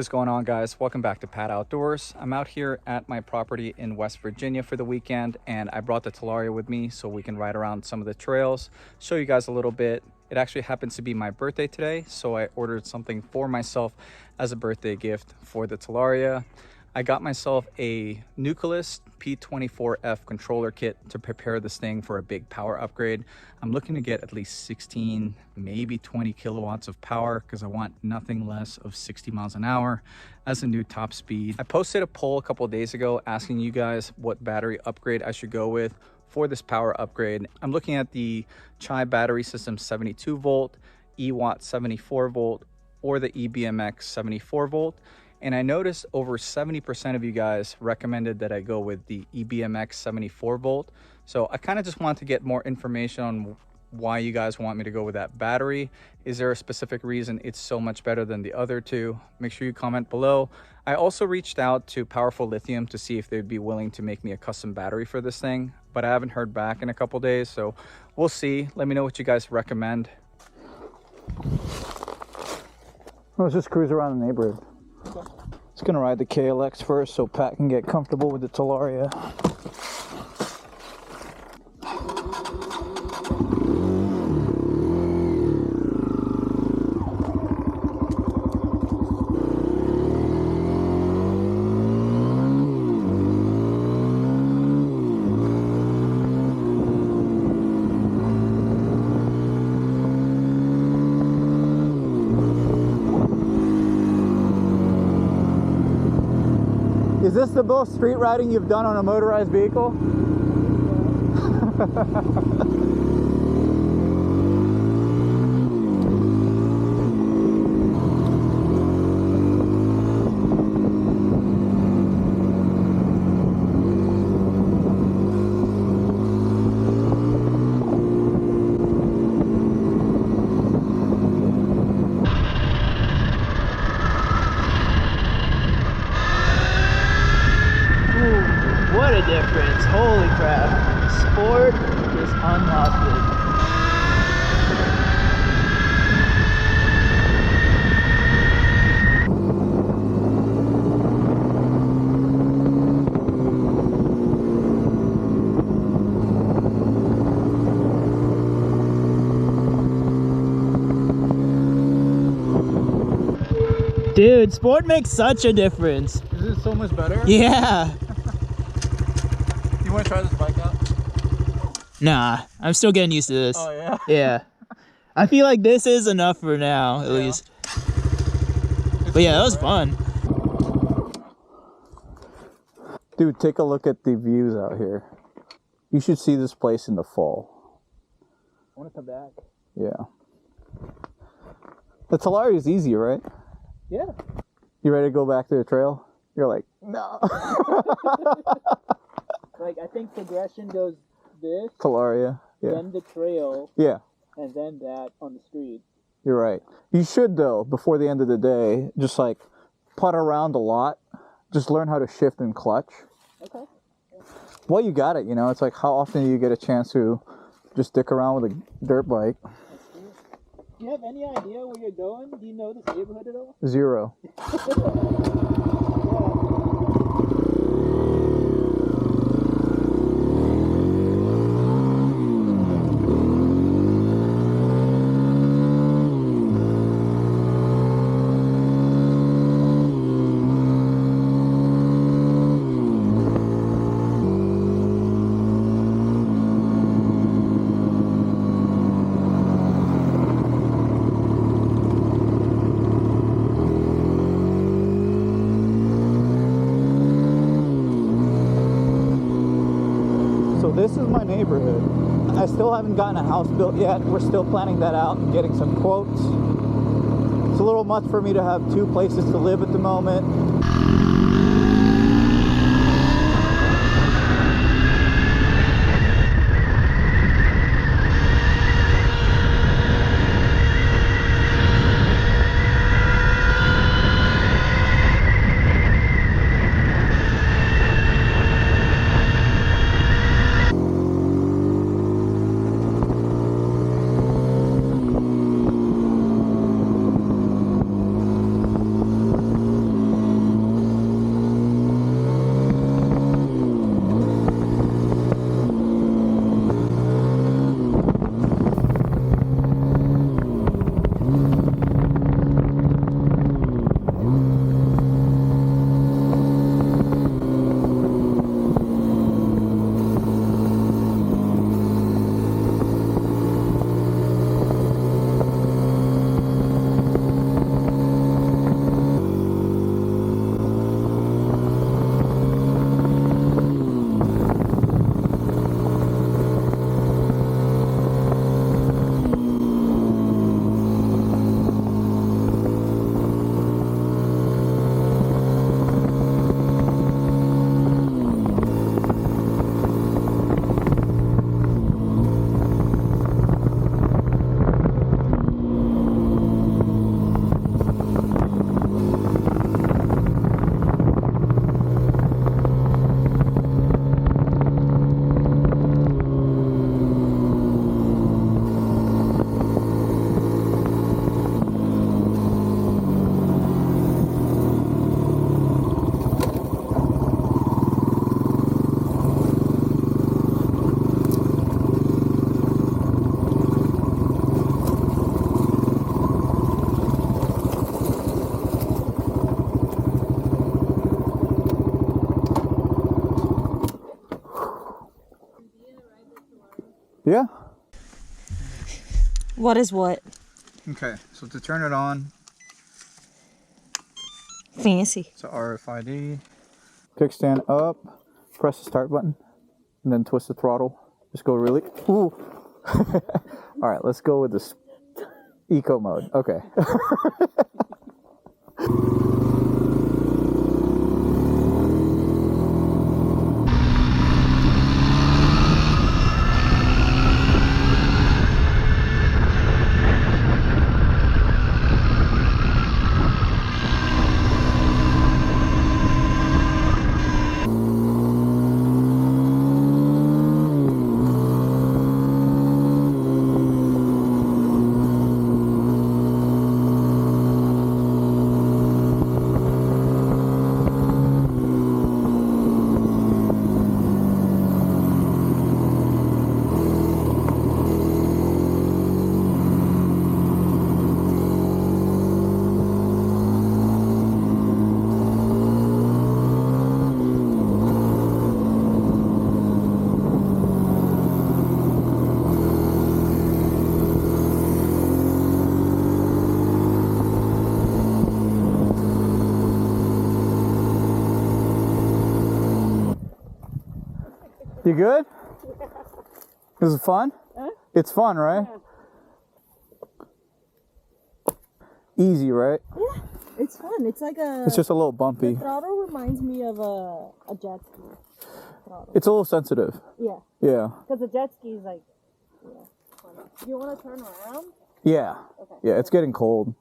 is going on, guys? Welcome back to Pat Outdoors. I'm out here at my property in West Virginia for the weekend, and I brought the Talaria with me so we can ride around some of the trails, show you guys a little bit. It actually happens to be my birthday today, so I ordered something for myself as a birthday gift for the Talaria. I got myself a Nucular P24F Controller Kit to prepare this thing for a big power upgrade. I'm looking to get at least 16, maybe 20 kilowatts of power because I want nothing less of 60 miles an hour as a new top speed. I posted a poll a couple of days ago asking you guys what battery upgrade I should go with for this power upgrade. I'm looking at the Chai battery system 72 volt, Ewatt 74 volt, or the EBMX 74 volt. And I noticed over 70% of you guys recommended that I go with the EBMX 74 volt. So I kind of just want to get more information on why you guys want me to go with that battery. Is there a specific reason it's so much better than the other two? Make sure you comment below. I also reached out to Powerful Lithium to see if they'd be willing to make me a custom battery for this thing, but I haven't heard back in a couple days, so we'll see. Let me know what you guys recommend. Let's just cruise around the neighborhood. Okay. Just gonna ride the KLX first so Pat can get comfortable with the Talaria. Is this the most street riding you've done on a motorized vehicle? What a difference. Holy crap. Sport is unlocked. Dude, sport makes such a difference. Is it so much better? Yeah. You want to try this bike out? Nah, I'm still getting used to this. Oh yeah? Yeah. I feel like this is enough for now, at least. But yeah, that was fun. Dude, take a look at the views out here. You should see this place in the fall. I want to come back. Yeah. The Talaria is easy, right? Yeah. You ready to go back to the trail? You're like, no. Like, I think progression goes this, Talaria, yeah. then the trail, Yeah. and then that on the street. You're right. You should, though, before the end of the day, just like putt around a lot. Just learn how to shift and clutch. Okay. Well, you got it, you know. It's like, how often do you get a chance to just dick around with a dirt bike? Do you have any idea where you're going? Do you know this neighborhood at all? Zero. This is my neighborhood. I still haven't gotten a house built yet. We're still planning that out and getting some quotes. It's a little much for me to have two places to live at the moment. What is what? Okay, so to turn it on, Fancy. it's a RFID. Kickstand up, press the start button, and then twist the throttle. Just go really. Ooh. All right, let's go with this eco mode. Okay. You good? Is it fun? It's fun, right? Easy, right? Yeah, it's fun. It's like a. It's just a little bumpy. The throttle reminds me of a jet ski. Throttle. It's a little sensitive. Yeah. Yeah. Because the jet ski is like. Yeah. Funny. Do you want to turn around? Yeah. Okay. Yeah, it's getting cold.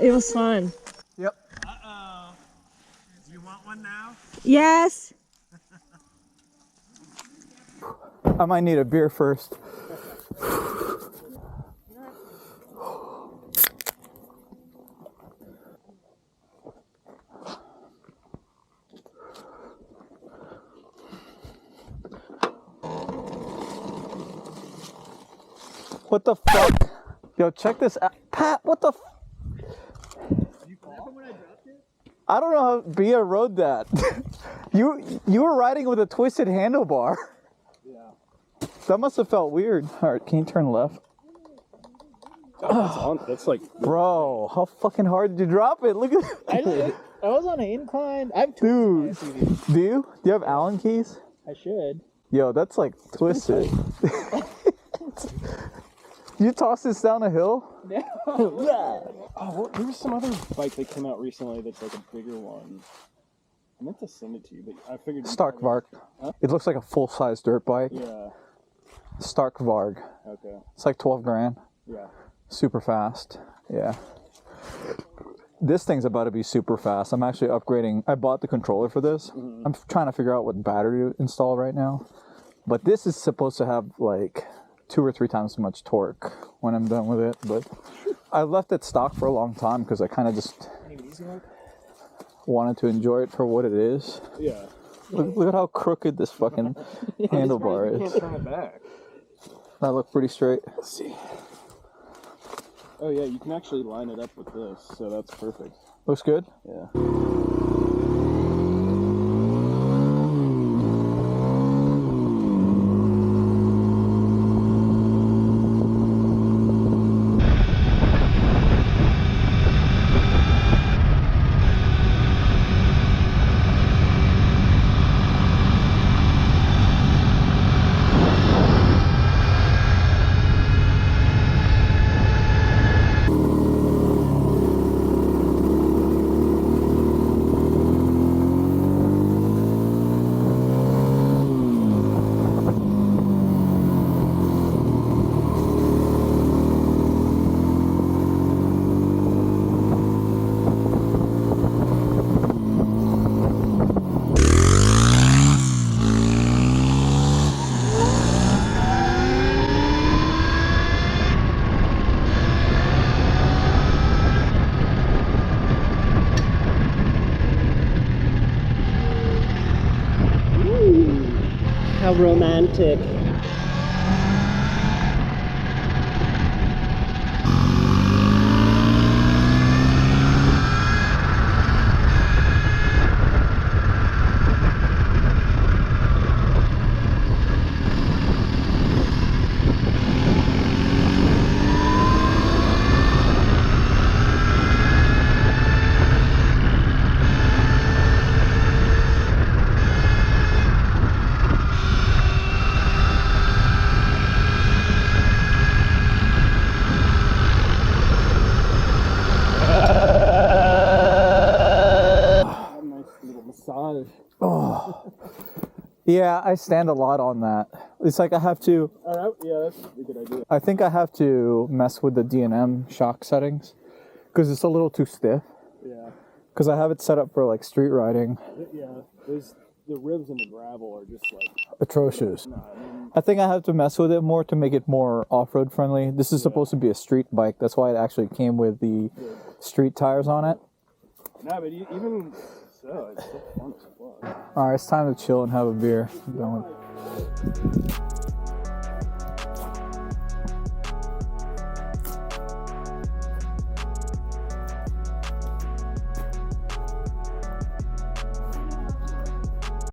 It was fun. Yep. Uh-oh. Do you want one now? Yes. I might need a beer first. What the fuck? Yo, check this out. Pat, what the I don't know how Bia rode that. You were riding with a twisted handlebar. Yeah. That must have felt weird. All right, can you turn left? That's like. Bro, how fucking hard did you drop it? Look at I was on an incline. I have two. Dude, do you have Allen keys? I should. Yo, that's like twisted. You tossed this down a hill? Oh, well, there was some other bike that came out recently that's like a bigger one. I meant to send it to you, but I figured. Stark Varg. Huh? It looks like a full-size dirt bike. Yeah. Stark Varg. Okay. It's like 12 grand. Yeah. Super fast. Yeah. This thing's about to be super fast. I'm actually upgrading. I bought the controller for this. Mm-hmm. I'm trying to figure out what battery to install right now. But this is supposed to have like 2 or 3 times as much torque when I'm done with it. But I left it stock for a long time because I kind of just wanted to enjoy it for what it is. Yeah. Look at how crooked this fucking handlebar You is. can't turn it back. I look pretty straight. Let's see. Oh yeah, you can actually line it up with this, so that's perfect. Looks good? Yeah. How romantic. Massage. Oh. Yeah, I stand a lot on that. It's like I have to. Yeah, that's a good idea. I think I have to mess with the D&M shock settings because it's a little too stiff. Yeah. Because I have it set up for like street riding. Yeah, the ribs and the gravel are just like Atrocious. no, I mean, I think I have to mess with it more to make it more off-road friendly. This is supposed to be a street bike. That's why it actually came with the street tires on it. no, but even so, it's still fun as fuck. All right, it's time to chill and have a beer. I'm going.